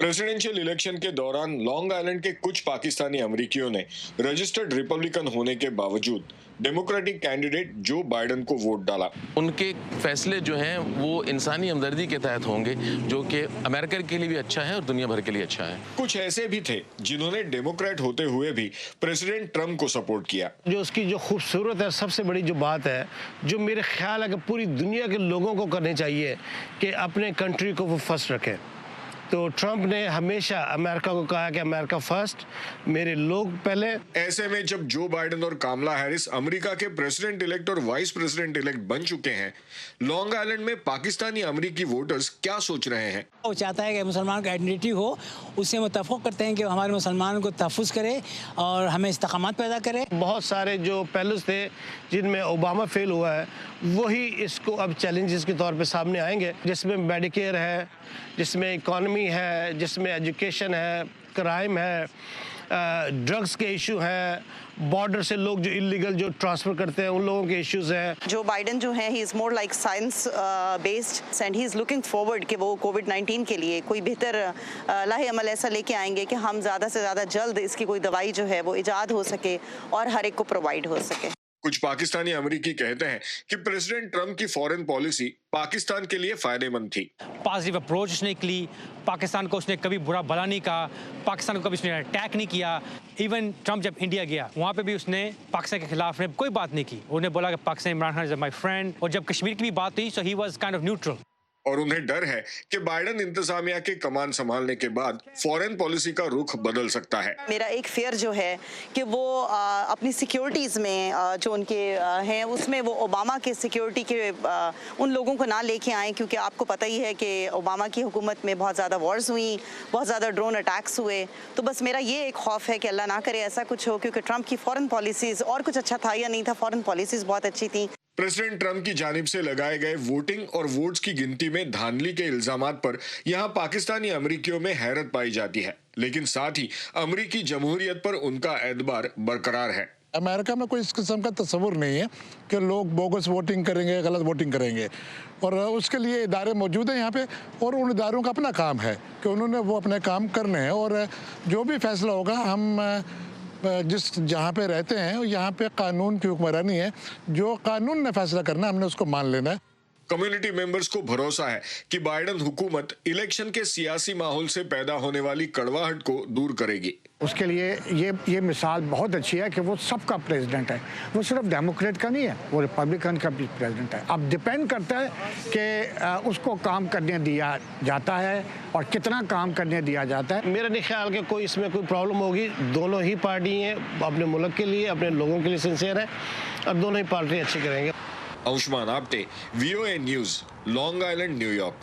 Presidential election के दौरान long island के कुछ पाकिस्तानी अमेरिकियों ने रजिस्टर्ड रिपब्लिकन होने के बावजूद डेमोक्रेटिक कैंडिडेट जो बाइडेन को वोट डाला। उनके फैसले जो हैं वो इंसानी हमदर्दी के तहत होंगे, जो कि अमेरिका के लिए भी अच्छा है और दुनिया भर के लिए अच्छा है। कुछ ऐसे भी थे जिन्होंने डेमोक्रेट होते हुए भी प्रेसिडेंट ट्रम्प को सपोर्ट किया। जो उसकी जो खूबसूरत है, सबसे बड़ी जो बात है, जो मेरे ख्याल है कि पूरी दुनिया के लोगों को करनी चाहिए कि अपने कंट्री को वो फर्स्ट रखें। तो ट्रम्प ने हमेशा अमेरिका को कहा कि अमेरिका फर्स्ट, मेरे लोग पहले। ऐसे में जब जो बाइडेन और कामला हैरिस अमेरिका के प्रेसिडेंट इलेक्ट और वाइस प्रेसिडेंट इलेक्ट बन चुके हैं, लॉन्ग आइलैंड में पाकिस्तानी अमेरिकी वोटर्स क्या सोच रहे हैं? वो चाहता है कि मुसलमान का आइडेंटिटी हो, उससे मुतफ़क़ करते हैं कि हमारे मुसलमान को तहफ़्फ़ुज़ करे और हमें इस्तक़ामत पैदा करे। बहुत सारे जो पहलू थे जिनमें ओबामा फेल हुआ है, वही इसको अब चैलेंजेस के तौर पे सामने आएंगे, जिसमें मेडिकेयर है, जिसमें इकॉनमी है, जिसमें एजुकेशन है, क्राइम है, ड्रग्स के इशू हैं, बॉर्डर से लोग जो इलीगल जो ट्रांसफर करते हैं उन लोगों के इश्यूज हैं। जो बाइडेन जो है, he is more like science based and he is looking forward कि वो कोविड-19 के लिए कोई बेहतर लाहे अमल ऐसा लेके आएंगे कि हम ज़्यादा से ज़्यादा जल्द इसकी कोई दवाई जो है वो इजाद हो सके और हर एक को प्रोवाइड हो सके। कुछ पाकिस्तानी अमेरिकी कहते हैं कि प्रेसिडेंट ट्रम्प की फॉरेन पॉलिसी पाकिस्तान के लिए फायदेमंद थी। पॉजिटिव अप्रोच उसने ली, पाकिस्तान को उसने कभी बुरा भला नहीं कहा, पाकिस्तान को कभी उसने अटैक नहीं किया। इवन ट्रम्प जब इंडिया गया, वहाँ पे भी उसने पाकिस्तान के खिलाफ ने कोई बात नहीं की। उन्हें बोला कि Pakistan Imran Khan is my friend, और जब कश्मीर की भी बात हुई, so he was kind of neutral. और उन्हें डर है कि बाइडेन इंतजामिया के कमान संभालने के बाद फॉरेन पॉलिसी का रुख बदल सकता है। मेरा एक फेयर जो है कि वो अपनी सिक्योरिटीज़ में जो उनके हैं उसमें वो ओबामा के सिक्योरिटी के उन लोगों को ना लेके आए, क्योंकि आपको पता ही है कि ओबामा की हुकूमत में बहुत ज़्यादा वॉर्स हुई, बहुत ज़्यादा ड्रोन अटैक्स हुए। तो बस मेरा ये एक खौफ है कि अल्लाह ना करे ऐसा कुछ हो, क्योंकि ट्रम्प की फॉरेन पॉलिसीज़ और कुछ अच्छा था या नहीं था, फॉरेन पॉलिसीज़ बहुत अच्छी थी। प्रेसिडेंट ट्रम्प की जानिब से लगाए गए वोटिंग और वोट्स की गिनती में धांधली के इल्जामात पर यहाँ पाकिस्तानी अमेरिकियों में हैरत पाई जाती है, लेकिन साथ ही अमेरिकी जमहूरियत पर उनका एतबार बरकरार है। अमेरिका में कोई इस किस्म का तस्वुर नहीं है कि लोग बोगस वोटिंग करेंगे, गलत वोटिंग करेंगे, और उसके लिए इदारे मौजूद हैं यहाँ पे, और उन इदारों का अपना काम है कि उन्होंने वो अपने काम करने हैं, और जो भी फैसला होगा, हम जिस जहाँ पे रहते हैं यहाँ पे कानून की हुक्मरानी है, जो कानून ने फैसला करना हमने उसको मान लेना है। कम्युनिटी मेंबर्स को भरोसा है कि बाइडेन हुकूमत इलेक्शन के सियासी माहौल से पैदा होने वाली कड़वाहट को दूर करेगी। उसके लिए ये मिसाल बहुत अच्छी है कि वो सबका प्रेसिडेंट है, वो सिर्फ डेमोक्रेट का नहीं है, वो रिपब्लिकन का भी प्रेसिडेंट है। अब डिपेंड करता है कि उसको काम करने दिया जाता है और कितना काम करने दिया जाता है। मेरा नहीं ख्याल कि कोई इसमें कोई प्रॉब्लम होगी। दोनों ही पार्टी हैं, अपने मुल्क के लिए, अपने लोगों के लिए सिंसियर है, और दोनों ही पार्टी अच्छी करेंगे। Anshuman Apte, VOA news, long island, New York.